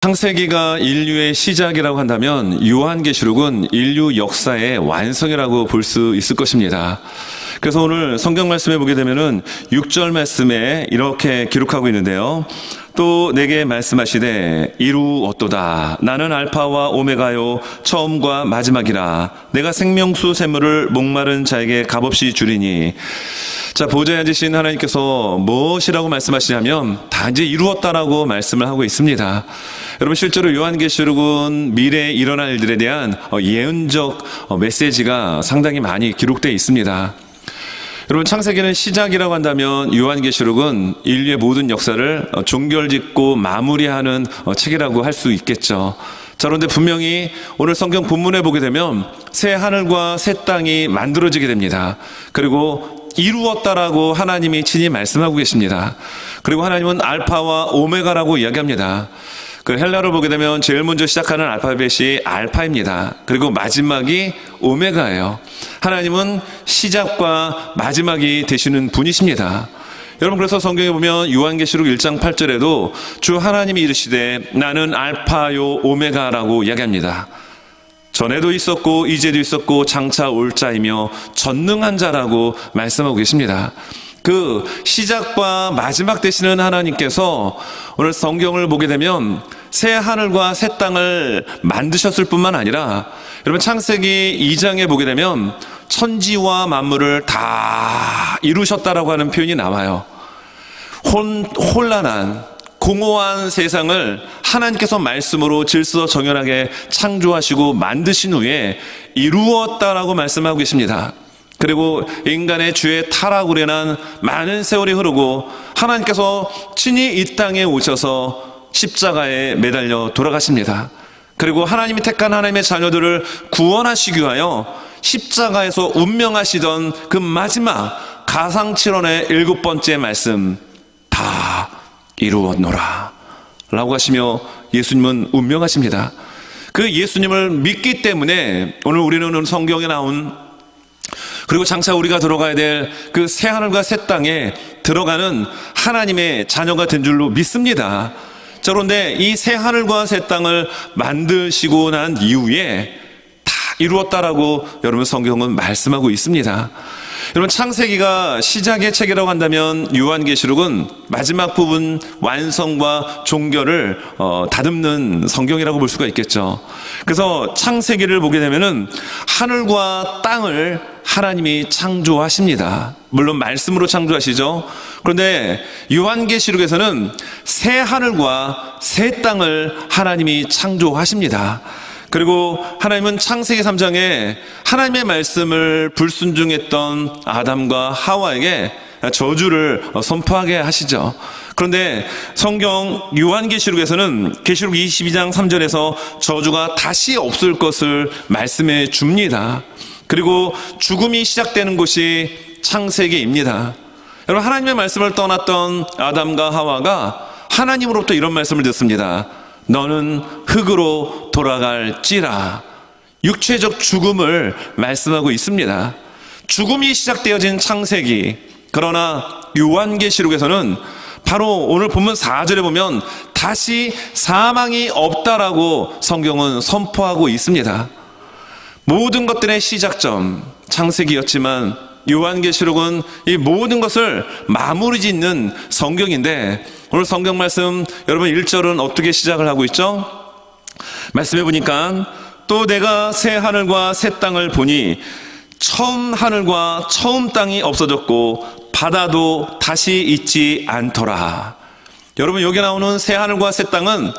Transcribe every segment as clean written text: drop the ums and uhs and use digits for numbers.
창세기가 인류의 시작이라고 한다면 요한계시록은 인류 역사의 완성이라고 볼 수 있을 것입니다. 그래서 오늘 성경 말씀에 보게 되면은 6절 말씀에 이렇게 기록하고 있는데요. 또 내게 말씀하시되 이루었도다. 나는 알파와 오메가요 처음과 마지막이라. 내가 생명수 샘물을 목마른 자에게 값없이 주리니. 자, 보좌에 앉으신 하나님께서 무엇이라고 말씀하시냐면 다 이제 이루었다라고 말씀을 하고 있습니다. 여러분, 실제로 요한계시록은 미래에 일어날 일들에 대한 예언적 메시지가 상당히 많이 기록되어 있습니다. 여러분, 창세기는 시작이라고 한다면 요한계시록은 인류의 모든 역사를 종결짓고 마무리하는 책이라고 할 수 있겠죠. 자, 그런데 분명히 오늘 성경 본문에 보게 되면 새 하늘과 새 땅이 만들어지게 됩니다. 그리고 이루었다라고 하나님이 친히 말씀하고 계십니다. 그리고 하나님은 알파와 오메가라고 이야기합니다. 그 헬라어를 보게 되면 제일 먼저 시작하는 알파벳이 알파입니다. 그리고 마지막이 오메가예요. 하나님은 시작과 마지막이 되시는 분이십니다. 여러분, 그래서 성경에 보면 요한계시록 1장 8절에도 주 하나님이 이르시되 나는 알파요 오메가라고 이야기합니다. 전에도 있었고 이제도 있었고 장차 올 자이며 전능한 자라고 말씀하고 계십니다. 그 시작과 마지막 되시는 하나님께서 오늘 성경을 보게 되면 새 하늘과 새 땅을 만드셨을 뿐만 아니라, 여러분, 창세기 2장에 보게 되면 천지와 만물을 다 이루셨다라고 하는 표현이 나와요. 혼란한 공허한 세상을 하나님께서 말씀으로 질서 정연하게 창조하시고 만드신 후에 이루었다라고 말씀하고 계십니다. 그리고 인간의 죄의 타락으로 인한 많은 세월이 흐르고 하나님께서 친히 이 땅에 오셔서 십자가에 매달려 돌아가십니다. 그리고 하나님이 택한 하나님의 자녀들을 구원하시기 위하여 십자가에서 운명하시던 그 마지막 가상칠언의 7번째 말씀, 다 이루었노라 라고 하시며 예수님은 운명하십니다. 그 예수님을 믿기 때문에 오늘 우리는 성경에 나온, 그리고 장차 우리가 들어가야 될 그 새 하늘과 새 땅에 들어가는 하나님의 자녀가 된 줄로 믿습니다. 자, 그런데 이 새 하늘과 새 땅을 만드시고 난 이후에 다 이루었다라고 여러분 성경은 말씀하고 있습니다. 여러분, 창세기가 시작의 책이라고 한다면 요한계시록은 마지막 부분 완성과 종결을 다듬는 성경이라고 볼 수가 있겠죠. 그래서 창세기를 보게 되면은 하늘과 땅을 하나님이 창조하십니다. 물론 말씀으로 창조하시죠. 그런데 요한계시록에서는 새 하늘과 새 땅을 하나님이 창조하십니다. 그리고 하나님은 창세기 3장에 하나님의 말씀을 불순종했던 아담과 하와에게 저주를 선포하게 하시죠. 그런데 성경 요한계시록에서는 계시록 22장 3절에서 저주가 다시 없을 것을 말씀해 줍니다. 그리고 죽음이 시작되는 곳이 창세기입니다. 여러분, 하나님의 말씀을 떠났던 아담과 하와가 하나님으로부터 이런 말씀을 듣습니다. 너는 흙으로 돌아갈지라. 육체적 죽음을 말씀하고 있습니다. 죽음이 시작되어진 창세기. 그러나 요한계시록에서는 바로 오늘 본문 4절에 보면 다시 사망이 없다라고 성경은 선포하고 있습니다. 모든 것들의 시작점 창세기였지만 요한계시록은 이 모든 것을 마무리 짓는 성경인데, 오늘 성경 말씀 여러분 1절은 어떻게 시작을 하고 있죠? 말씀해 보니까 또 내가 새 하늘과 새 땅을 보니 처음 하늘과 처음 땅이 없어졌고 바다도 다시 있지 않더라. 여러분, 여기 나오는 새 하늘과 새 땅은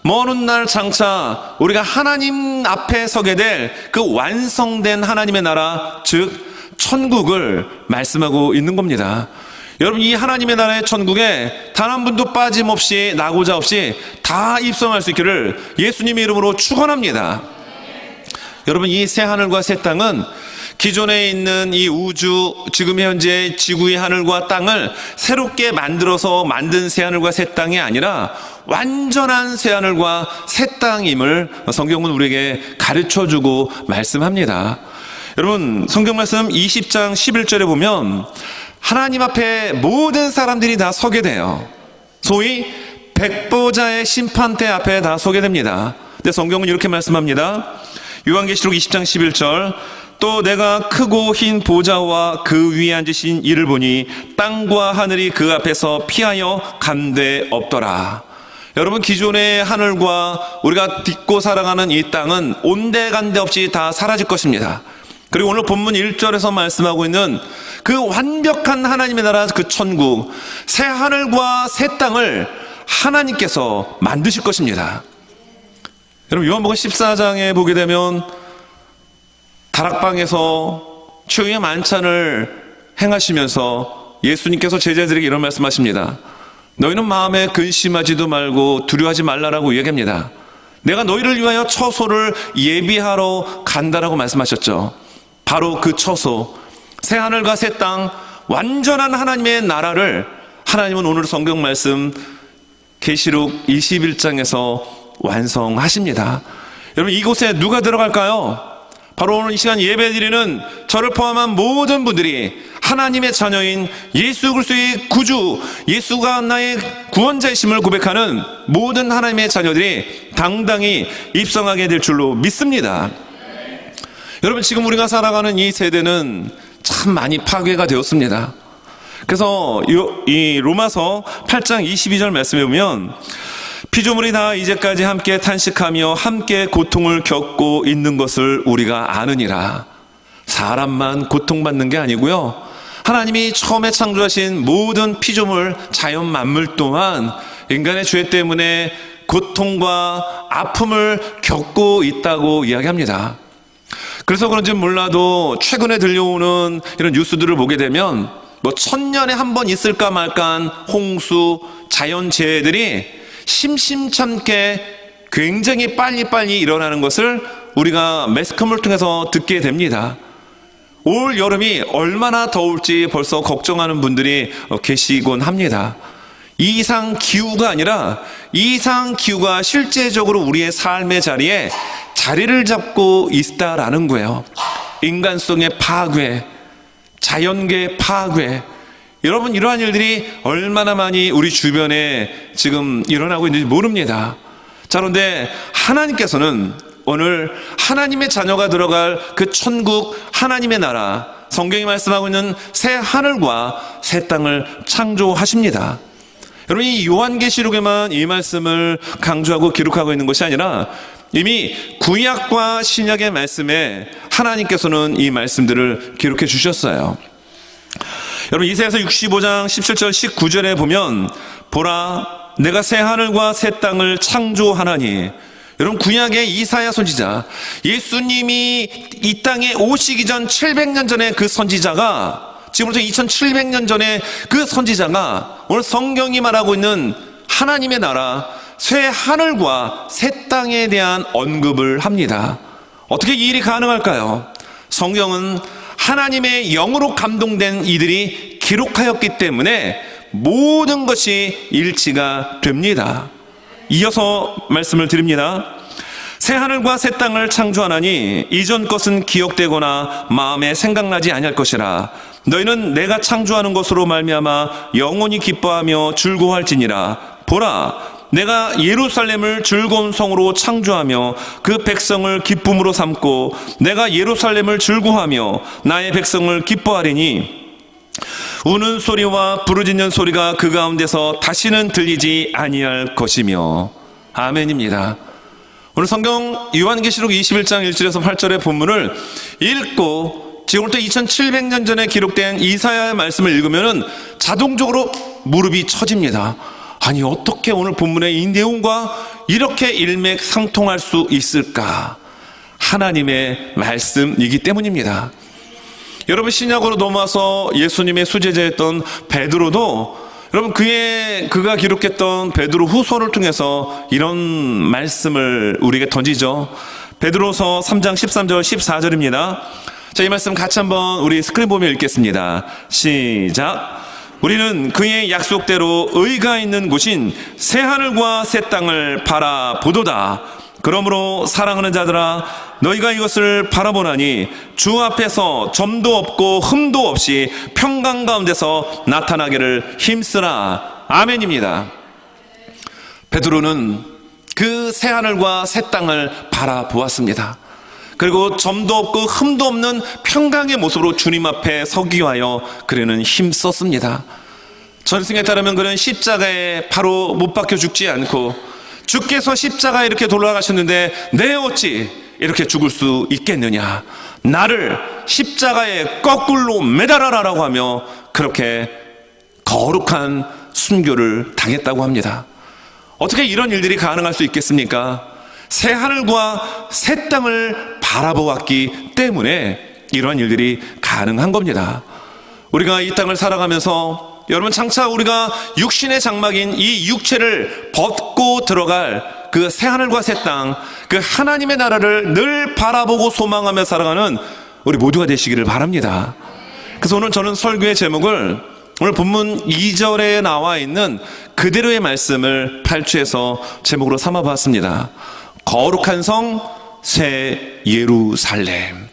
먼 훗날 장차 우리가 하나님 앞에 서게 될 그 완성된 하나님의 나라, 즉 천국을 말씀하고 있는 겁니다. 여러분, 이 하나님의 나라의 천국에 단 한 분도 빠짐없이 나고자 없이 다 입성할 수 있기를 예수님의 이름으로 축원합니다. 여러분, 이 새 하늘과 새 땅은 기존에 있는 이 우주, 지금 현재 지구의 하늘과 땅을 새롭게 만들어서 만든 새 하늘과 새 땅이 아니라 완전한 새 하늘과 새 땅임을 성경은 우리에게 가르쳐주고 말씀합니다. 여러분, 성경 말씀 20장 11절에 보면 하나님 앞에 모든 사람들이 다 서게 돼요. 소위 백보자의 심판대 앞에 다 서게 됩니다. 근데 성경은 이렇게 말씀합니다. 요한계시록 20장 11절, 또 내가 크고 흰 보좌와 그 위에 앉으신 이를 보니 땅과 하늘이 그 앞에서 피하여 간데 없더라. 여러분, 기존의 하늘과 우리가 딛고 살아가는 이 땅은 온데간데 없이 다 사라질 것입니다. 그리고 오늘 본문 1절에서 말씀하고 있는 그 완벽한 하나님의 나라, 그 천국, 새 하늘과 새 땅을 하나님께서 만드실 것입니다. 여러분, 요한복음 14장에 보게 되면 다락방에서 최후의 만찬을 행하시면서 예수님께서 제자들에게 이런 말씀하십니다. 너희는 마음에 근심하지도 말고 두려워하지 말라라고 이야기합니다. 내가 너희를 위하여 처소를 예비하러 간다라고 말씀하셨죠. 바로 그 처소, 새 하늘과 새 땅, 완전한 하나님의 나라를 하나님은 오늘 성경 말씀 계시록 21장에서 완성하십니다. 여러분, 이곳에 누가 들어갈까요? 바로 오늘 이 시간 예배드리는 저를 포함한 모든 분들이 하나님의 자녀인 예수 그리스도의 구주, 예수가 나의 구원자이심을 고백하는 모든 하나님의 자녀들이 당당히 입성하게 될 줄로 믿습니다. 여러분, 지금 우리가 살아가는 이 세대는 참 많이 파괴가 되었습니다. 그래서 이 로마서 8장 22절 말씀에 보면 피조물이 다 이제까지 함께 탄식하며 함께 고통을 겪고 있는 것을 우리가 아느니라. 사람만 고통받는 게 아니고요, 하나님이 처음에 창조하신 모든 피조물, 자연 만물 또한 인간의 죄 때문에 고통과 아픔을 겪고 있다고 이야기합니다. 그래서 그런지 몰라도 최근에 들려오는 이런 뉴스들을 보게 되면 뭐 1000년에 한 번 있을까 말까한 홍수, 자연재해들이 심심찮게 굉장히 빨리빨리 일어나는 것을 우리가 매스컴을 통해서 듣게 됩니다. 올 여름이 얼마나 더울지 벌써 걱정하는 분들이 계시곤 합니다. 이상 기후가 아니라 이상 기후가 실제적으로 우리의 삶의 자리에 자리를 잡고 있다라는 거예요. 인간성의 파괴, 자연계의 파괴, 여러분, 이러한 일들이 얼마나 많이 우리 주변에 지금 일어나고 있는지 모릅니다. 자, 그런데 하나님께서는 오늘 하나님의 자녀가 들어갈 그 천국, 하나님의 나라, 성경이 말씀하고 있는 새 하늘과 새 땅을 창조하십니다. 여러분, 이 요한계시록에만 이 말씀을 강조하고 기록하고 있는 것이 아니라 이미 구약과 신약의 말씀에 하나님께서는 이 말씀들을 기록해 주셨어요. 여러분, 이사야서 65장 17절 19절에 보면 보라, 내가 새 하늘과 새 땅을 창조하나니. 여러분, 구약의 이사야 선지자, 예수님이 이 땅에 오시기 전 700년 전에 그 선지자가, 지금부터 2700년 전에 그 선지자가 오늘 성경이 말하고 있는 하나님의 나라, 새 하늘과 새 땅에 대한 언급을 합니다. 어떻게 이 일이 가능할까요? 성경은 하나님의 영으로 감동된 이들이 기록하였기 때문에 모든 것이 일치가 됩니다. 이어서 말씀을 드립니다. 새 하늘과 새 땅을 창조하나니 이전 것은 기억되거나 마음에 생각나지 아니할 것이라. 너희는 내가 창조하는 것으로 말미암아 영원히 기뻐하며 즐거워할지니라. 보라, 내가 예루살렘을 즐거운 성으로 창조하며 그 백성을 기쁨으로 삼고 내가 예루살렘을 즐거워하며 나의 백성을 기뻐하리니 우는 소리와 부르짖는 소리가 그 가운데서 다시는 들리지 아니할 것이며. 아멘입니다. 오늘 성경 요한계시록 21장 1절에서 8절의 본문을 읽고 지금부터 2700년 전에 기록된 이사야의 말씀을 읽으면 자동적으로 무릎이 처집니다. 아니, 어떻게 오늘 본문의 이 내용과 이렇게 일맥상통할 수 있을까? 하나님의 말씀이기 때문입니다. 여러분, 신약으로 넘어와서 예수님의 수제자였던 베드로도 여러분, 그가 기록했던 베드로 후서를 통해서 이런 말씀을 우리에게 던지죠. 베드로서 3장 13절 14절입니다. 자, 이 말씀 같이 한번 우리 스크린 보며 읽겠습니다. 시작. 우리는 그의 약속대로 의가 있는 곳인 새 하늘과 새 땅을 바라보도다. 그러므로 사랑하는 자들아, 너희가 이것을 바라보나니 주 앞에서 점도 없고 흠도 없이 평강 가운데서 나타나기를 힘쓰라. 아멘입니다. 베드로는 그 새하늘과 새 땅을 바라보았습니다. 그리고 점도 없고 흠도 없는 평강의 모습으로 주님 앞에 서기 위하여 그는 힘썼습니다. 전승에 따르면 그는 십자가에 바로 못 박혀 죽지 않고, 주께서 십자가에 이렇게 돌아가셨는데 내 어찌 이렇게 죽을 수 있겠느냐, 나를 십자가에 거꾸로 매달아라라고 하며 그렇게 거룩한 순교를 당했다고 합니다. 어떻게 이런 일들이 가능할 수 있겠습니까? 새 하늘과 새 땅을 바라보았기 때문에 이런 일들이 가능한 겁니다. 우리가 이 땅을 살아가면서 여러분, 장차 우리가 육신의 장막인 이 육체를 벗고 들어갈 그 새 하늘과 새 땅, 그 하나님의 나라를 늘 바라보고 소망하며 살아가는 우리 모두가 되시기를 바랍니다. 그래서 오늘 저는 설교의 제목을 오늘 본문 2절에 나와 있는 그대로의 말씀을 발췌해서 제목으로 삼아봤습니다. 거룩한 성 새 예루살렘.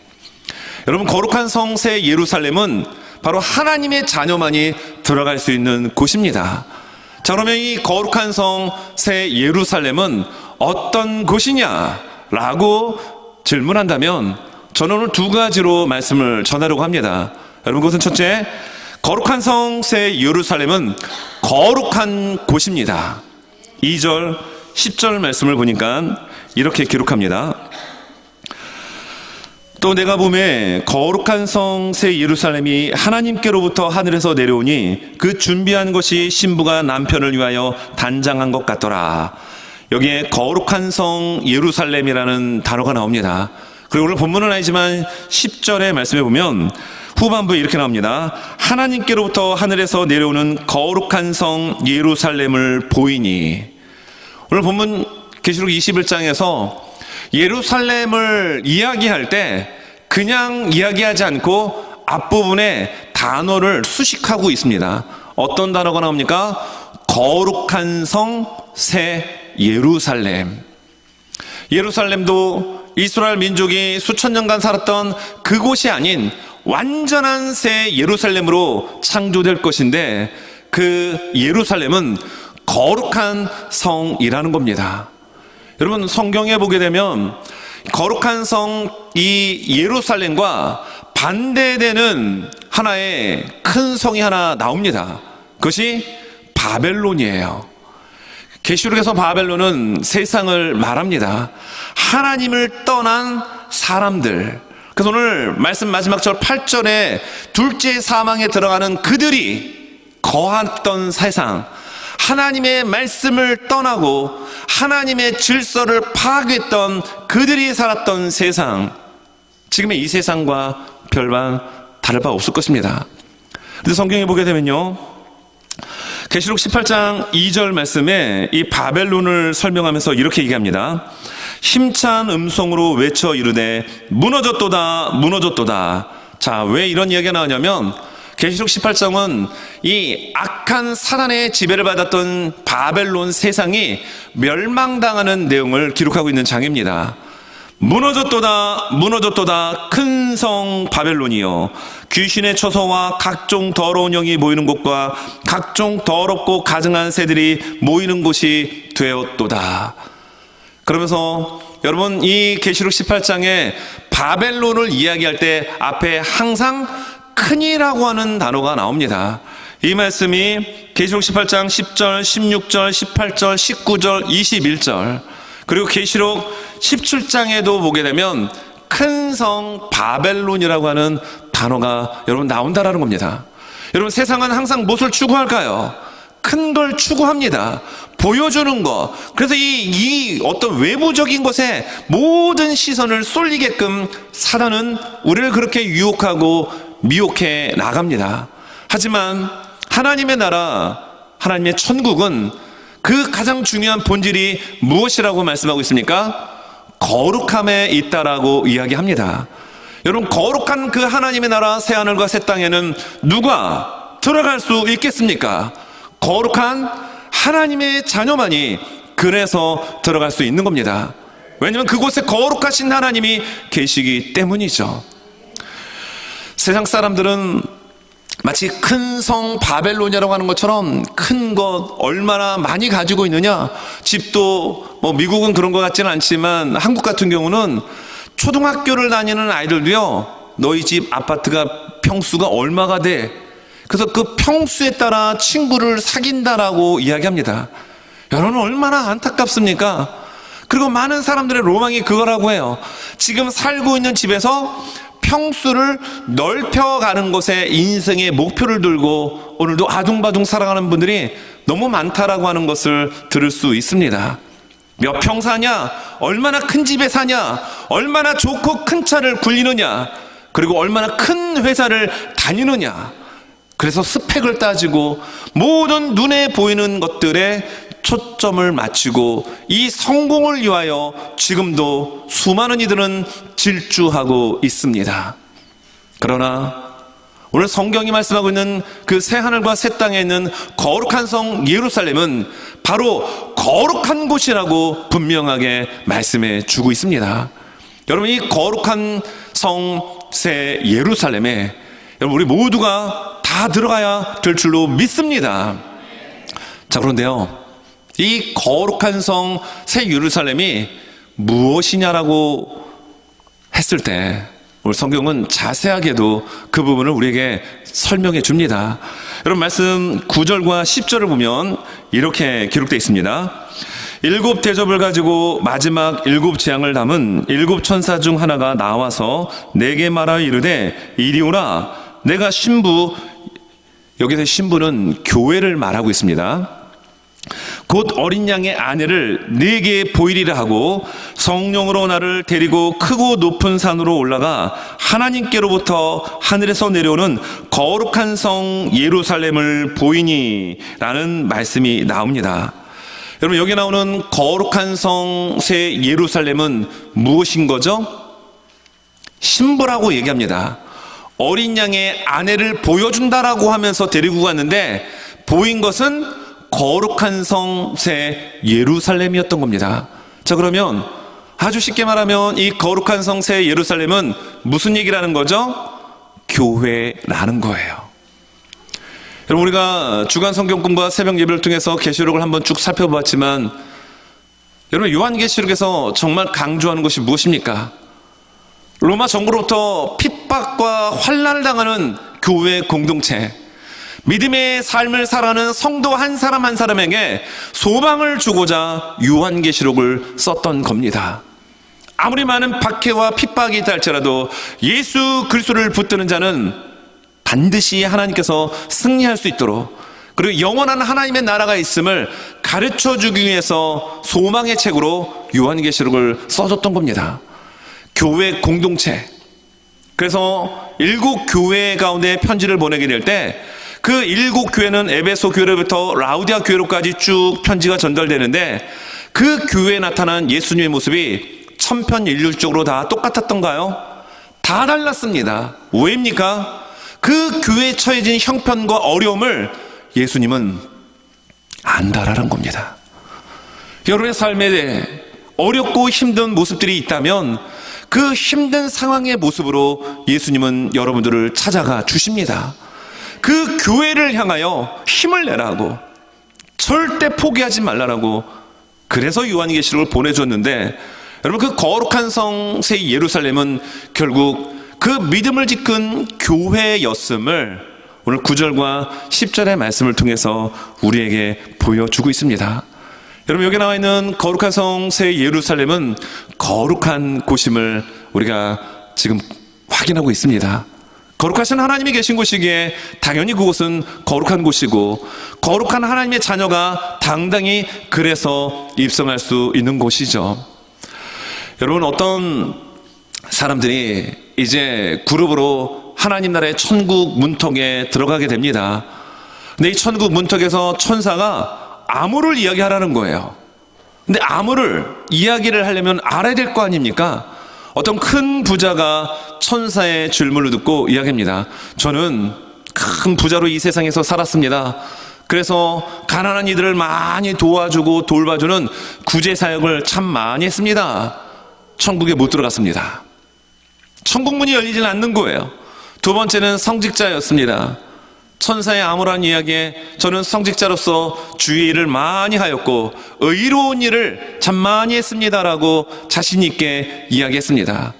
여러분, 거룩한 성 새 예루살렘은 바로 하나님의 자녀만이 들어갈 수 있는 곳입니다. 자, 그러면 이 거룩한 성 새 예루살렘은 어떤 곳이냐라고 질문한다면 저는 오늘 두 가지로 말씀을 전하려고 합니다. 여러분, 그것은 첫째, 거룩한 성 새 예루살렘은 거룩한 곳입니다. 2절 10절 말씀을 보니까 이렇게 기록합니다. 또 내가 보매 거룩한 성 새 예루살렘이 하나님께로부터 하늘에서 내려오니 그 준비한 것이 신부가 남편을 위하여 단장한 것 같더라. 여기에 거룩한 성 예루살렘이라는 단어가 나옵니다. 그리고 오늘 본문은 아니지만 10절의 말씀에 보면 후반부에 이렇게 나옵니다. 하나님께로부터 하늘에서 내려오는 거룩한 성 예루살렘을 보이니. 오늘 본문 계시록 21장에서 예루살렘을 이야기할 때 그냥 이야기하지 않고 앞부분에 단어를 수식하고 있습니다. 어떤 단어가 나옵니까? 거룩한 성 새 예루살렘. 예루살렘도 이스라엘 민족이 수천 년간 살았던 그곳이 아닌 완전한 새 예루살렘으로 창조될 것인데, 그 예루살렘은 거룩한 성이라는 겁니다. 여러분, 성경에 보게 되면 거룩한 성 이 예루살렘과 반대되는 하나의 큰 성이 하나 나옵니다. 그것이 바벨론이에요. 계시록에서 바벨론은 세상을 말합니다. 하나님을 떠난 사람들. 그래서 오늘 말씀 마지막 절 8절에 둘째 사망에 들어가는 그들이 거했던 세상, 하나님의 말씀을 떠나고 하나님의 질서를 파괴했던 그들이 살았던 세상, 지금의 이 세상과 별반 다를 바 없을 것입니다. 그런데 성경에 보게 되면요, 계시록 18장 2절 말씀에 이 바벨론을 설명하면서 이렇게 얘기합니다. 힘찬 음성으로 외쳐 이르되 무너졌도다 무너졌도다. 자, 왜 이런 이야기가 나오냐면 계시록 18장은 이 악한 사단의 지배를 받았던 바벨론 세상이 멸망당하는 내용을 기록하고 있는 장입니다. 무너졌도다 무너졌도다 큰 성 바벨론이요, 귀신의 처소와 각종 더러운 영이 모이는 곳과 각종 더럽고 가증한 새들이 모이는 곳이 되었도다. 그러면서 여러분, 이 계시록 18장에 바벨론을 이야기할 때 앞에 항상 큰이라고 하는 단어가 나옵니다. 이 말씀이 계시록 18장 10절, 16절, 18절, 19절, 21절, 그리고 계시록 17장에도 보게 되면 큰 성 바벨론이라고 하는 단어가 여러분 나온다라는 겁니다. 여러분, 세상은 항상 무엇을 추구할까요? 큰 걸 추구합니다. 보여주는 것. 그래서 이 어떤 외부적인 것에 모든 시선을 쏠리게끔 사단은 우리를 그렇게 유혹하고 미혹해 나갑니다. 하지만 하나님의 나라, 하나님의 천국은 그 가장 중요한 본질이 무엇이라고 말씀하고 있습니까? 거룩함에 있다라고 이야기합니다. 여러분, 거룩한 그 하나님의 나라 새하늘과 새 땅에는 누가 들어갈 수 있겠습니까? 거룩한 하나님의 자녀만이 그래서 들어갈 수 있는 겁니다. 왜냐하면 그곳에 거룩하신 하나님이 계시기 때문이죠. 세상 사람들은 마치 큰 성 바벨론이라고 하는 것처럼 큰 것 얼마나 많이 가지고 있느냐. 집도 뭐 미국은 그런 것 같지는 않지만 한국 같은 경우는 초등학교를 다니는 아이들도요, 너희 집 아파트가 평수가 얼마가 돼? 그래서 그 평수에 따라 친구를 사귄다라고 이야기합니다. 여러분, 얼마나 안타깝습니까? 그리고 많은 사람들의 로망이 그거라고 해요. 지금 살고 있는 집에서 평수를 넓혀가는 것에 인생의 목표를 들고 오늘도 아둥바둥 살아가는 분들이 너무 많다라고 하는 것을 들을 수 있습니다. 몇 평 사냐? 얼마나 큰 집에 사냐? 얼마나 좋고 큰 차를 굴리느냐? 그리고 얼마나 큰 회사를 다니느냐? 그래서 스펙을 따지고 모든 눈에 보이는 것들에 초점을 맞추고 이 성공을 위하여 지금도 수많은 이들은 질주하고 있습니다. 그러나 오늘 성경이 말씀하고 있는 그 새하늘과 새 땅에 있는 거룩한 성 예루살렘은 바로 거룩한 곳이라고 분명하게 말씀해 주고 있습니다. 여러분, 이 거룩한 성 새 예루살렘에 여러분, 우리 모두가 다 들어가야 될 줄로 믿습니다. 자, 그런데요, 이 거룩한 성 새 예루살렘이 무엇이냐라고 했을 때 오늘 성경은 자세하게도 그 부분을 우리에게 설명해 줍니다. 여러분, 말씀 9절과 10절을 보면 이렇게 기록되어 있습니다. 7 대접을 가지고 마지막 7 재앙을 담은 7 천사 중 하나가 나와서 내게 말하여 이르되 이리 오라. 내가 신부, 여기서 신부는 교회를 말하고 있습니다. 곧 어린 양의 아내를 네게 보이리라 하고 성령으로 나를 데리고 크고 높은 산으로 올라가 하나님께로부터 하늘에서 내려오는 거룩한 성 예루살렘을 보이니 라는 말씀이 나옵니다. 여러분, 여기 나오는 거룩한 성 새 예루살렘은 무엇인 거죠? 신부라고 얘기합니다. 어린 양의 아내를 보여준다라고 하면서 데리고 갔는데 보인 것은 거룩한 성 새 예루살렘이었던 겁니다. 자, 그러면 아주 쉽게 말하면 이 거룩한 성 새 예루살렘은 무슨 얘기라는 거죠? 교회라는 거예요. 여러분, 우리가 주간 성경 공부와 새벽 예배를 통해서 계시록을 한번 쭉 살펴봤지만 여러분, 요한계시록에서 정말 강조하는 것이 무엇입니까? 로마 정부로부터 핍박과 환난을 당하는 교회 공동체, 믿음의 삶을 살아가는 성도 한 사람 한 사람에게 소망을 주고자 요한계시록을 썼던 겁니다. 아무리 많은 박해와 핍박이 있다 할지라도 예수 그리스도를 붙드는 자는 반드시 하나님께서 승리할 수 있도록, 그리고 영원한 하나님의 나라가 있음을 가르쳐주기 위해서 소망의 책으로 요한계시록을 써줬던 겁니다. 교회 공동체, 그래서 7 교회 가운데 편지를 보내게 될 때 그 7 교회는 에베소 교회로부터 라우디아 교회로까지 쭉 편지가 전달되는데 그 교회에 나타난 예수님의 모습이 천편일률적으로 다 똑같았던가요? 다 달랐습니다. 왜입니까? 그 교회에 처해진 형편과 어려움을 예수님은 안다라는 겁니다. 여러분의 삶에 대해 어렵고 힘든 모습들이 있다면 그 힘든 상황의 모습으로 예수님은 여러분들을 찾아가 주십니다. 그 교회를 향하여 힘을 내라고, 절대 포기하지 말라라고, 그래서 요한계시록을 보내줬는데 여러분, 그 거룩한 성 새 예루살렘은 결국 그 믿음을 지킨 교회였음을 오늘 9절과 10절의 말씀을 통해서 우리에게 보여주고 있습니다. 여러분, 여기 나와 있는 거룩한 성 새 예루살렘은 거룩한 곳임을 우리가 지금 확인하고 있습니다. 거룩하신 하나님이 계신 곳이기에 당연히 그곳은 거룩한 곳이고 거룩한 하나님의 자녀가 당당히 그래서 입성할 수 있는 곳이죠. 여러분, 어떤 사람들이 이제 그룹으로 하나님 나라의 천국 문턱에 들어가게 됩니다. 근데 이 천국 문턱에서 천사가 암호를 이야기하라는 거예요. 근데 암호를 이야기를 하려면 알아야 될 거 아닙니까? 어떤 큰 부자가 천사의 질문을 듣고 이야기합니다. 저는 큰 부자로 이 세상에서 살았습니다. 그래서 가난한 이들을 많이 도와주고 돌봐주는 구제 사역을 참 많이 했습니다. 천국에 못 들어갔습니다. 천국 문이 열리지는 않는 거예요. 두 번째는 성직자였습니다. 천사의 암울한 이야기에 저는 성직자로서 주의 일을 많이 하였고 의로운 일을 참 많이 했습니다라고 자신 있게 이야기했습니다.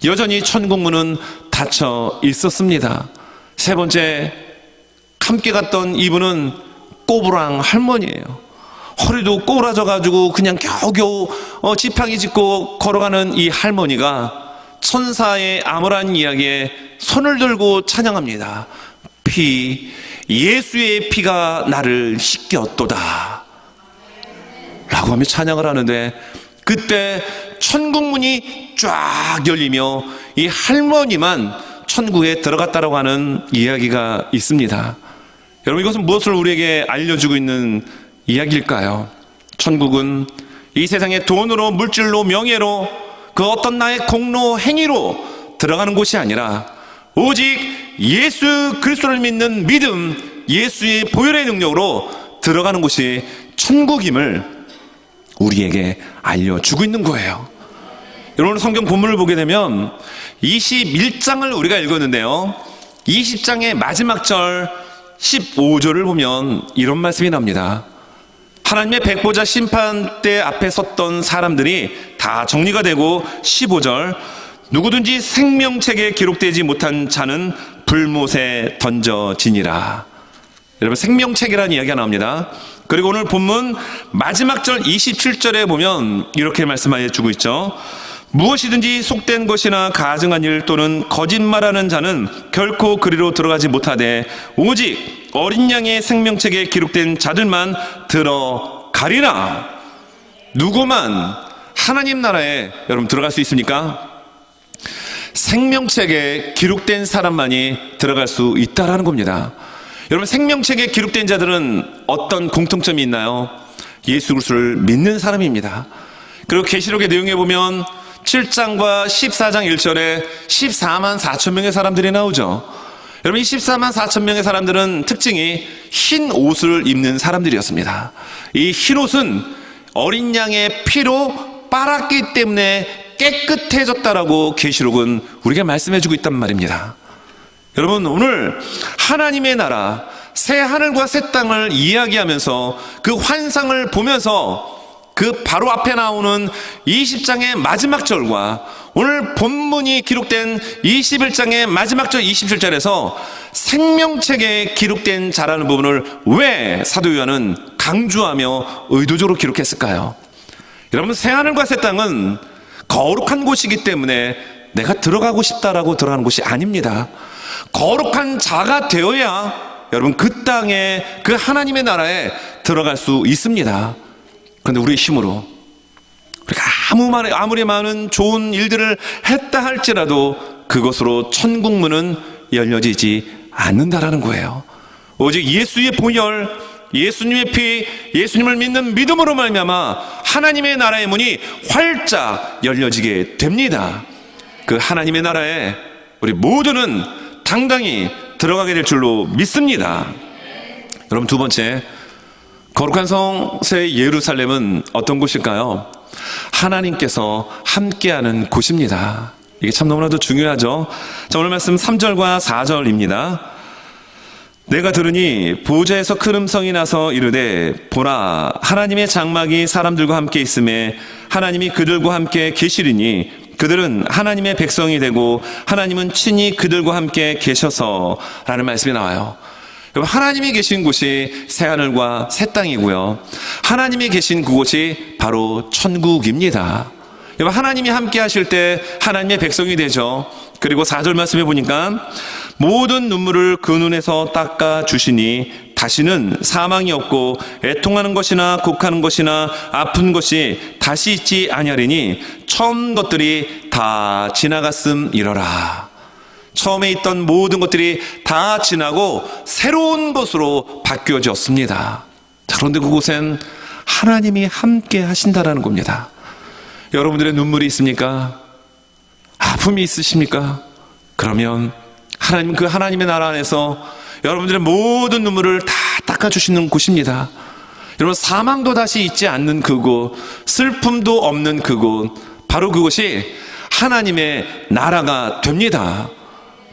여전히 천국문은 닫혀 있었습니다. 세 번째, 함께 갔던 이분은 꼬부랑 할머니예요. 허리도 꼬부라져가지고 그냥 겨우겨우 지팡이 짚고 걸어가는 이 할머니가 천사의 암울한 이야기에 손을 들고 찬양합니다. 예수의 피가 나를 씻겼도다 라고 하며 찬양을 하는데, 그때 천국문이 쫙 열리며 이 할머니만 천국에 들어갔다라고 하는 이야기가 있습니다. 여러분, 이것은 무엇을 우리에게 알려주고 있는 이야기일까요? 천국은 이 세상의 돈으로, 물질로, 명예로, 그 어떤 나의 공로, 행위로 들어가는 곳이 아니라 오직 예수 그리스도를 믿는 믿음, 예수의 보혈의 능력으로 들어가는 곳이 천국임을 우리에게 알려주고 있는 거예요. 여러분, 성경 본문을 보게 되면 21장을 우리가 읽었는데요, 20장의 마지막 절 15절을 보면 이런 말씀이 납니다. 하나님의 백보자 심판대 앞에 섰던 사람들이 다 정리가 되고, 15절, 누구든지 생명책에 기록되지 못한 자는 불못에 던져지니라. 여러분, 생명책이라는 이야기가 나옵니다. 그리고 오늘 본문 마지막 절 27절에 보면 이렇게 말씀해 주고 있죠. 무엇이든지 속된 것이나 가증한 일 또는 거짓말하는 자는 결코 그리로 들어가지 못하되 오직 어린 양의 생명책에 기록된 자들만 들어가리라. 누구만 하나님 나라에 여러분 들어갈 수 있습니까? 생명책에 기록된 사람만이 들어갈 수 있다라는 겁니다. 여러분, 생명책에 기록된 자들은 어떤 공통점이 있나요? 예수 그리스도를 믿는 사람입니다. 그리고 계시록의 내용에 보면 7장과 14장 1절에 14만 4천 명의 사람들이 나오죠. 여러분, 이 14만 4천 명의 사람들은 특징이 흰 옷을 입는 사람들이었습니다. 이 흰 옷은 어린 양의 피로 빨았기 때문에 깨끗해졌다라고 계시록은 우리에게 말씀해주고 있단 말입니다. 여러분, 오늘 하나님의 나라, 새 하늘과 새 땅을 이야기하면서 그 환상을 보면서 그 바로 앞에 나오는 20장의 마지막 절과 오늘 본문이 기록된 21장의 마지막 절 27절에서 생명책에 기록된 자라는 부분을 왜 사도 요한은 강조하며 의도적으로 기록했을까요? 여러분, 새하늘과 새 땅은 거룩한 곳이기 때문에 내가 들어가고 싶다라고 들어가는 곳이 아닙니다. 거룩한 자가 되어야 여러분 그 땅에, 그 하나님의 나라에 들어갈 수 있습니다. 그런데 우리의 힘으로 우리가 아무리 많은 좋은 일들을 했다 할지라도 그것으로 천국문은 열려지지 않는다라는 거예요. 오직 예수의 보혈, 예수님의 피, 예수님을 믿는 믿음으로 말미암아 하나님의 나라의 문이 활짝 열려지게 됩니다. 그 하나님의 나라에 우리 모두는 당당히 들어가게 될 줄로 믿습니다. 여러분, 두 번째, 거룩한 성 새 예루살렘은 어떤 곳일까요? 하나님께서 함께하는 곳입니다. 이게 참 너무나도 중요하죠. 자, 오늘 말씀 3절과 4절입니다. 내가 들으니 보좌에서 큰 음성이 나서 이르되 보라, 하나님의 장막이 사람들과 함께 있음에 하나님이 그들과 함께 계시리니 그들은 하나님의 백성이 되고 하나님은 친히 그들과 함께 계셔서 라는 말씀이 나와요. 하나님이 계신 곳이 새하늘과 새 땅이고요, 하나님이 계신 그곳이 바로 천국입니다. 하나님이 함께 하실 때 하나님의 백성이 되죠. 그리고 4절 말씀해 보니까 모든 눈물을 그 눈에서 닦아 주시니 다시는 사망이 없고 애통하는 것이나 곡하는 것이나 아픈 것이 다시 있지 아니하리니 처음 것들이 다 지나갔음이러라. 처음에 있던 모든 것들이 다 지나고 새로운 것으로 바뀌어졌습니다. 그런데 그곳엔 하나님이 함께 하신다라는 겁니다. 여러분들의 눈물이 있습니까? 아픔이 있으십니까? 그러면 하나님, 그 하나님의 나라 안에서 여러분들의 모든 눈물을 다 닦아주시는 곳입니다. 여러분, 사망도 다시 있지 않는 그곳, 슬픔도 없는 그곳, 바로 그곳이 하나님의 나라가 됩니다.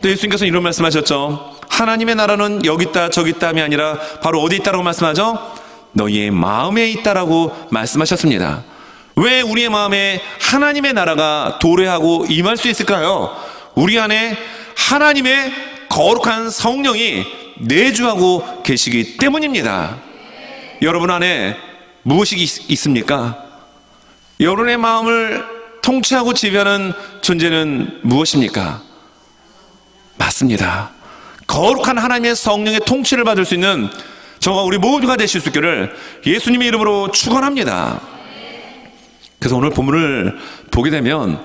또 예수님께서 이런 말씀하셨죠. 하나님의 나라는 여기 있다 저기 있다함이 아니라 바로 어디 있다라고 말씀하죠? 너희의 마음에 있다라고 말씀하셨습니다. 왜 우리의 마음에 하나님의 나라가 도래하고 임할 수 있을까요? 우리 안에 하나님의 거룩한 성령이 내주하고 계시기 때문입니다. 여러분 안에 무엇이 있습니까? 여러분의 마음을 통치하고 지배하는 존재는 무엇입니까? 맞습니다. 거룩한 하나님의 성령의 통치를 받을 수 있는 저와 우리 모두가 되실 수 있기를 예수님의 이름으로 축원합니다. 그래서 오늘 본문을 보게 되면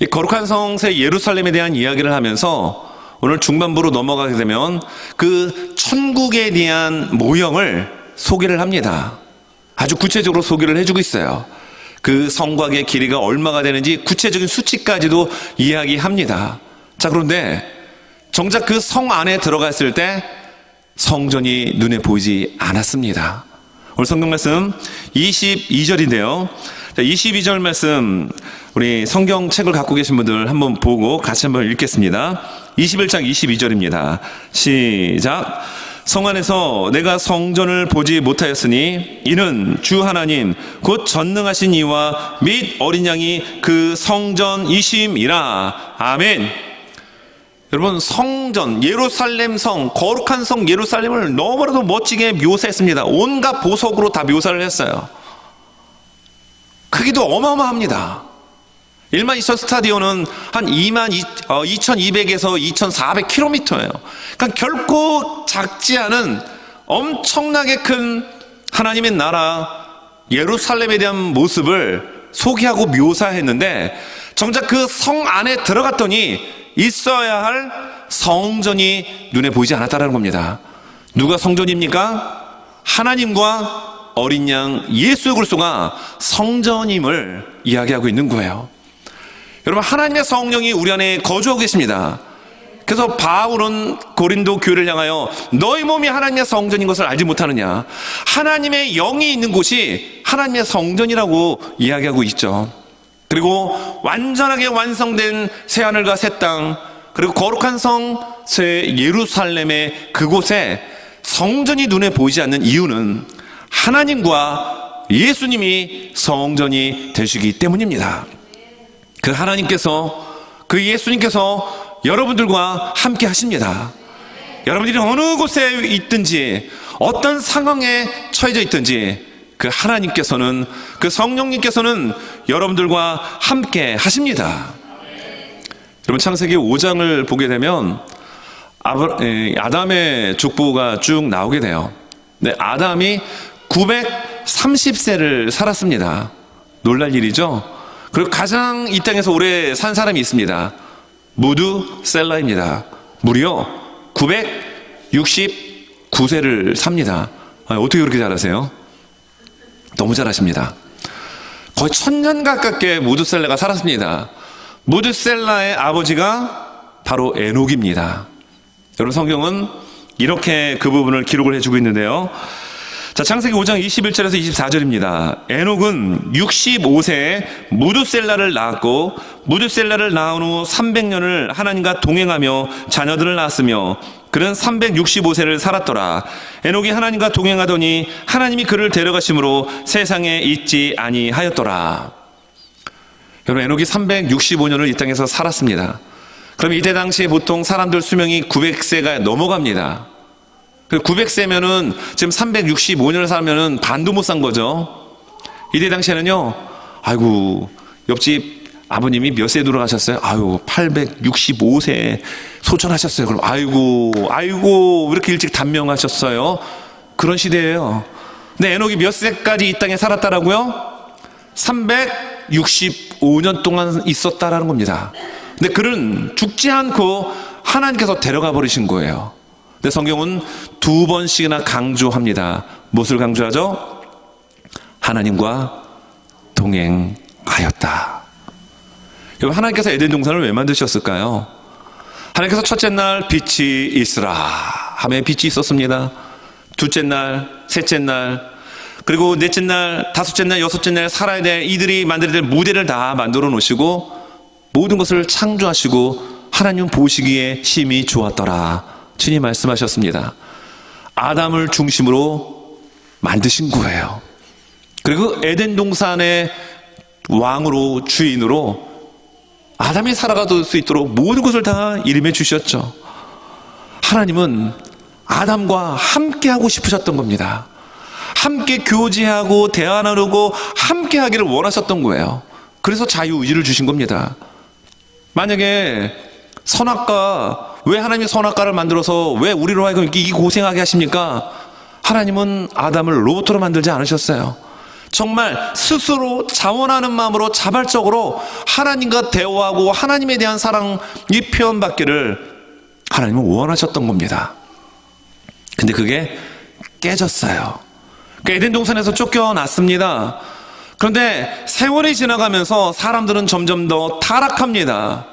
이 거룩한 성세 예루살렘에 대한 이야기를 하면서 오늘 중반부로 넘어가게 되면 그 천국에 대한 모형을 소개를 합니다. 아주 구체적으로 소개를 해주고 있어요. 그 성곽의 길이가 얼마가 되는지 구체적인 수치까지도 이야기합니다. 자, 그런데 정작 그 성 안에 들어갔을 때 성전이 눈에 보이지 않았습니다. 오늘 성경 말씀 22절인데요. 22절 말씀 우리 성경책을 갖고 계신 분들 한번 보고 같이 한번 읽겠습니다. 21장 22절입니다. 시작. 성 안에서 내가 성전을 보지 못하였으니 이는 주 하나님 곧 전능하신 이와 및 어린 양이 그 성전이심이라. 아멘. 여러분, 성전, 예루살렘 성, 거룩한 성 예루살렘을 너무나도 멋지게 묘사했습니다. 온갖 보석으로 다 묘사를 했어요. 크기도 어마어마합니다. 일반 이천 스타디온은 한 2200에서 2400km예요. 그러니까 결코 작지 않은 엄청나게 큰 하나님의 나라 예루살렘에 대한 모습을 소개하고 묘사했는데 정작 그 성 안에 들어갔더니 있어야 할 성전이 눈에 보이지 않았다는 겁니다. 누가 성전입니까? 하나님과 어린 양 예수 그리스도가 성전임을 이야기하고 있는 거예요. 여러분, 하나님의 성령이 우리 안에 거주하고 계십니다. 그래서 바울은 고린도 교회를 향하여 너희 몸이 하나님의 성전인 것을 알지 못하느냐. 하나님의 영이 있는 곳이 하나님의 성전이라고 이야기하고 있죠. 그리고 완전하게 완성된 새하늘과 새 땅, 그리고 거룩한 성 새 예루살렘의 그곳에 성전이 눈에 보이지 않는 이유는 하나님과 예수님이 성전이 되시기 때문입니다. 그 하나님께서, 그 예수님께서 여러분들과 함께 하십니다. 여러분들이 어느 곳에 있든지 어떤 상황에 처해져 있든지 그 하나님께서는, 그 성령님께서는 여러분들과 함께 하십니다. 여러분, 창세기 5장을 보게 되면 아담의 족보가 쭉 나오게 돼요. 네, 아담이 930세를 살았습니다. 놀랄 일이죠. 그리고 가장 이 땅에서 오래 산 사람이 있습니다. 무두셀라입니다. 무려 969세를 삽니다. 어떻게 그렇게 잘하세요? 너무 잘하십니다. 거의 1000년 가깝게 무두셀라가 살았습니다. 무두셀라의 아버지가 바로 에녹입니다. 여러분, 성경은 이렇게 그 부분을 기록을 해주고 있는데요. 자, 창세기 5장 21절에서 24절입니다. 에녹은 65세에 무두셀라를 낳았고 무두셀라를 낳은 후 300년을 하나님과 동행하며 자녀들을 낳았으며 그는 365세를 살았더라. 에녹이 하나님과 동행하더니 하나님이 그를 데려가심으로 세상에 있지 아니하였더라. 여러분, 에녹이 365년을 이 땅에서 살았습니다. 그럼 이때 당시에 보통 사람들 수명이 900세가 넘어갑니다. 900세면은 지금 365년을 살면은 반도 못 산 거죠. 이때 당시에는요, 아이고, 옆집 아버님이 몇 세에 돌아가셨어요? 아유, 865세에 소천하셨어요. 그럼 아이고, 왜 이렇게 일찍 단명하셨어요? 그런 시대예요. 근데 에녹이 몇 세까지 이 땅에 살았다라고요? 365년 동안 있었다라는 겁니다. 근데 그는 죽지 않고 하나님께서 데려가 버리신 거예요. 근데 성경은 2번씩이나 강조합니다. 무엇을 강조하죠? 하나님과 동행하였다. 여러분, 하나님께서 에덴 동산을 왜 만드셨을까요? 하나님께서 첫째 날 빛이 있으라 하며 빛이 있었습니다. 둘째 날, 셋째 날, 그리고 넷째 날, 다섯째 날, 여섯째 날 살아야 될, 이들이 만들어야 될 무대를 다 만들어 놓으시고 모든 것을 창조하시고 하나님 보시기에 심히 좋았더라 주님 말씀하셨습니다. 아담을 중심으로 만드신 거예요. 그리고 에덴 동산의 왕으로, 주인으로 아담이 살아갈 수 있도록 모든 것을 다 이름해 주셨죠. 하나님은 아담과 함께 하고 싶으셨던 겁니다. 함께 교제하고 대화 나누고 함께 하기를 원하셨던 거예요. 그래서 자유의지를 주신 겁니다. 만약에 선악과, 왜 하나님이 선악과를 만들어서 왜 우리로 하여금 이 고생하게 하십니까? 하나님은 아담을 로봇으로 만들지 않으셨어요. 정말 스스로 자원하는 마음으로 자발적으로 하나님과 대화하고 하나님에 대한 사랑이 표현받기를 하나님은 원하셨던 겁니다. 근데 그게 깨졌어요. 에덴 동산에서 쫓겨났습니다. 그런데 세월이 지나가면서 사람들은 점점 더 타락합니다.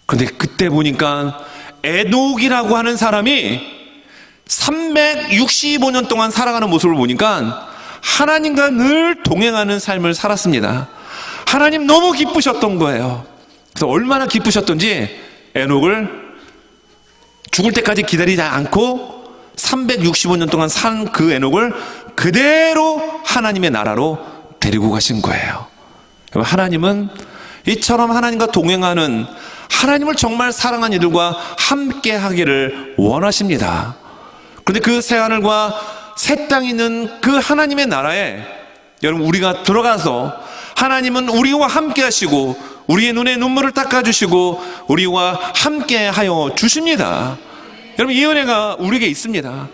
그런데 그때 보니까 에녹이라고 하는 사람이 365년 동안 살아가는 모습을 보니까 하나님과 늘 동행하는 삶을 살았습니다. 하나님 너무 기쁘셨던 거예요. 그래서 얼마나 기쁘셨던지 에녹을 죽을 때까지 기다리지 않고 365년 동안 산 그 에녹을 그대로 하나님의 나라로 데리고 가신 거예요. 하나님은 이처럼 하나님과 동행하는, 하나님을 정말 사랑하는 이들과 함께 하기를 원하십니다. 그런데 그 새하늘과 새 땅이 있는 그 하나님의 나라에 여러분 우리가 들어가서 하나님은 우리와 함께 하시고 우리의 눈에 눈물을 닦아주시고 우리와 함께 하여 주십니다. 여러분 이 은혜가 우리에게 있습니다.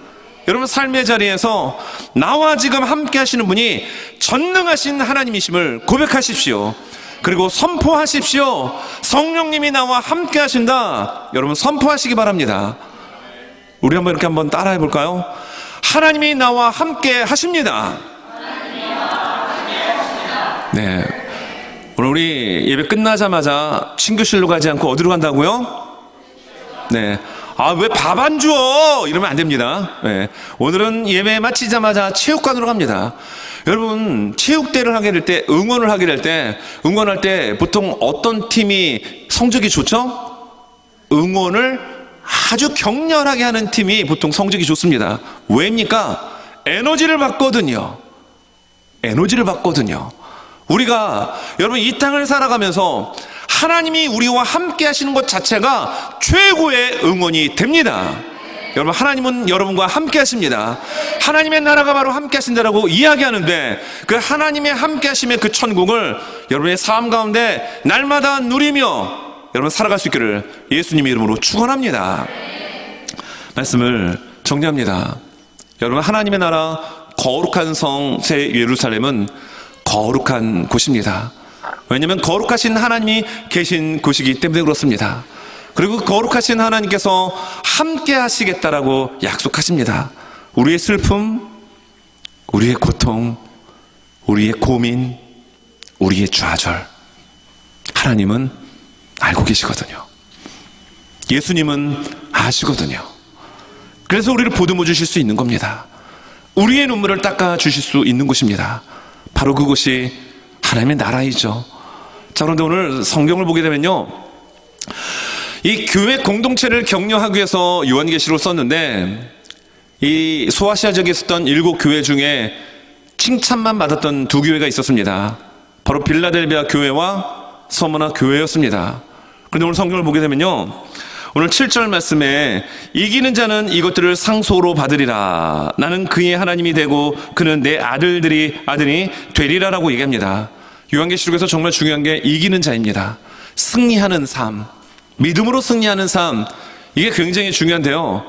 여러분 삶의 자리에서 나와 지금 함께 하시는 분이 전능하신 하나님이심을 고백하십시오. 그리고 선포하십시오. 성령님이 나와 함께 하신다. 여러분 선포하시기 바랍니다. 우리 한번 따라해 볼까요? 하나님이 나와 함께 하십니다. 네. 오늘 우리 예배 끝나자마자 친구실로 가지 않고 어디로 간다고요? 네. 아, 왜 밥 안 줘? 이러면 안 됩니다. 네. 오늘은 예배 마치자마자 체육관으로 갑니다. 여러분, 체육대회를 하게 될 때, 응원을 하게 될 때, 응원할 때 보통 어떤 팀이 성적이 좋죠? 응원을 아주 격렬하게 하는 팀이 보통 성적이 좋습니다. 왜입니까? 에너지를 받거든요. 에너지를 받거든요. 우리가 여러분 이 땅을 살아가면서 하나님이 우리와 함께 하시는 것 자체가 최고의 응원이 됩니다. 여러분 하나님은 여러분과 함께 하십니다. 하나님의 나라가 바로 함께 하신다라고 이야기하는데 그 하나님의 함께 하심의 그 천국을 여러분의 삶 가운데 날마다 누리며 여러분 살아갈 수 있기를 예수님의 이름으로 축원합니다. 말씀을 정리합니다. 여러분 하나님의 나라 거룩한 성 새 예루살렘은 거룩한 곳입니다. 왜냐하면 거룩하신 하나님이 계신 곳이기 때문에 그렇습니다. 그리고 거룩하신 하나님께서 함께 하시겠다라고 약속하십니다. 우리의 슬픔, 우리의 고통, 우리의 고민, 우리의 좌절 하나님은 알고 계시거든요. 예수님은 아시거든요. 그래서 우리를 보듬어 주실 수 있는 겁니다. 우리의 눈물을 닦아 주실 수 있는 곳입니다. 바로 그곳이 하나님의 나라이죠. 자, 그런데 오늘 성경을 보게 되면요, 이 교회 공동체를 격려하기 위해서 요한계시록을 썼는데 이 소아시아 지역에 있었던 7교회 중에 칭찬만 받았던 2교회가 있었습니다. 바로 빌라델비아 교회와 서머나 교회였습니다. 그런데 오늘 성경을 보게 되면요, 오늘 7절 말씀에 이기는 자는 이것들을 상속으로 받으리라. 나는 그의 하나님이 되고 그는 내 아들이 되리라라고 얘기합니다. 요한계시록에서 정말 중요한 게 이기는 자입니다. 승리하는 삶, 믿음으로 승리하는 삶, 이게 굉장히 중요한데요,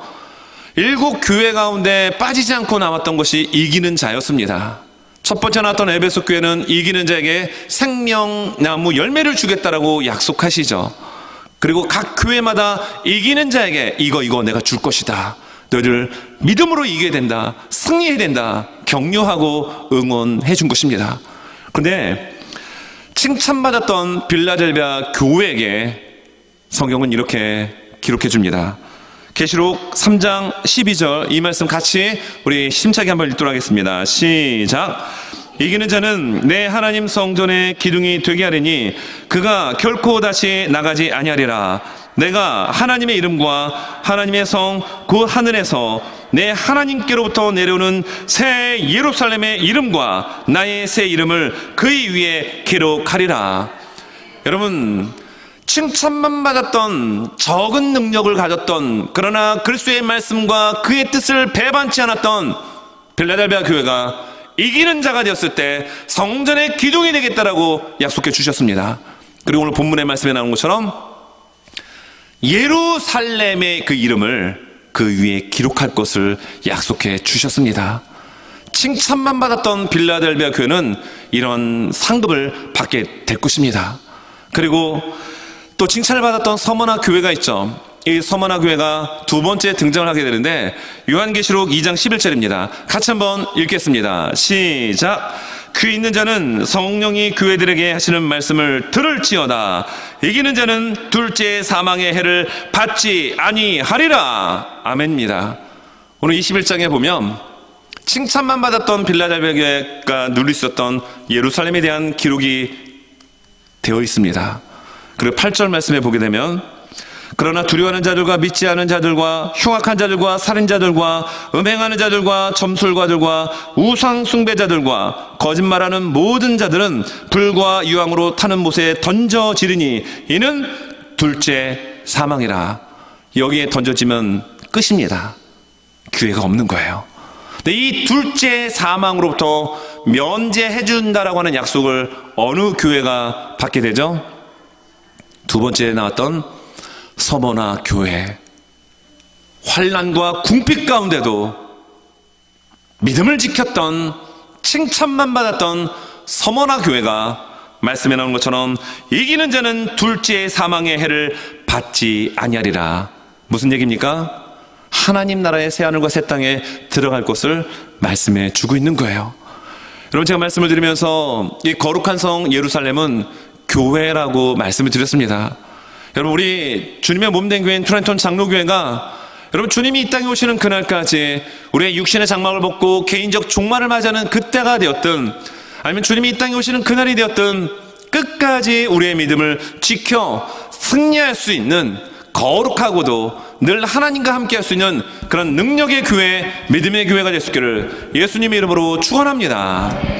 7교회 가운데 빠지지 않고 남았던 것이 이기는 자였습니다. 첫 번째 나왔던 에베소 교회는 이기는 자에게 생명나무 열매를 주겠다라고 약속하시죠. 그리고 각 교회마다 이기는 자에게 이거 내가 줄 것이다, 너희들 믿음으로 이겨야 된다, 승리해야 된다, 격려하고 응원해 준 것입니다. 그런데 칭찬받았던 빌라델비아 교회에게 성경은 이렇게 기록해 줍니다. 계시록 3장 12절 이 말씀 같이 우리 심차게 한번 읽도록 하겠습니다. 시작. 이기는 자는 내 하나님 성전의 기둥이 되게 하리니 그가 결코 다시 나가지 아니하리라. 내가 하나님의 이름과 하나님의 성 그 하늘에서 내 하나님께로부터 내려오는 새 예루살렘의 이름과 나의 새 이름을 그의 위에 기록하리라. 여러분, 칭찬만 받았던, 적은 능력을 가졌던, 그러나 그리스도의 말씀과 그의 뜻을 배반치 않았던 빌라델비아 교회가 이기는 자가 되었을 때 성전의 기둥이 되겠다라고 약속해 주셨습니다. 그리고 오늘 본문의 말씀에 나온 것처럼 예루살렘의 그 이름을 그 위에 기록할 것을 약속해 주셨습니다. 칭찬만 받았던 빌라델비아 교회는 이런 상급을 받게 될 것입니다. 그리고 또 칭찬을 받았던 서머나 교회가 있죠. 이 서머나 교회가 두 번째 등장을 하게 되는데 요한계시록 2장 11절입니다. 같이 한번 읽겠습니다. 시작. 귀 있는 자는 성령이 교회들에게 하시는 말씀을 들을지어다. 이기는 자는 둘째 사망의 해를 받지 아니하리라. 아멘입니다. 오늘 21장에 보면 칭찬만 받았던 빌라델비아 교회가 누릴 수 있었던 예루살렘에 대한 기록이 되어 있습니다. 그리고 8절 말씀에 보게 되면 그러나 두려워하는 자들과 믿지 않은 자들과 흉악한 자들과 살인자들과 음행하는 자들과 점술가들과 우상 숭배자들과 거짓말하는 모든 자들은 불과 유황으로 타는 못에 던져지리니 이는 둘째 사망이라. 여기에 던져지면 끝입니다. 기회가 없는 거예요. 근데 이 둘째 사망으로부터 면제해 준다라고 하는 약속을 어느 교회가 받게 되죠? 두 번째 나왔던 서머나 교회. 환난과 궁핍 가운데도 믿음을 지켰던, 칭찬만 받았던 서머나 교회가 말씀에 나오는 것처럼 이기는 자는 둘째 사망의 해를 받지 아니하리라. 무슨 얘기입니까? 하나님 나라의 새하늘과 새 땅에 들어갈 것을 말씀해 주고 있는 거예요. 여러분, 제가 말씀을 드리면서 이 거룩한 성 예루살렘은 교회라고 말씀을 드렸습니다. 여러분, 우리 주님의 몸된 교회인 트렌턴 장로교회가 여러분 주님이 이 땅에 오시는 그날까지 우리의 육신의 장막을 벗고 개인적 종말을 맞이하는 그때가 되었든 아니면 주님이 이 땅에 오시는 그날이 되었든 끝까지 우리의 믿음을 지켜 승리할 수 있는 거룩하고도 늘 하나님과 함께 할 수 있는 그런 능력의 교회, 믿음의 교회가 될 수 있기를 예수님의 이름으로 축원합니다.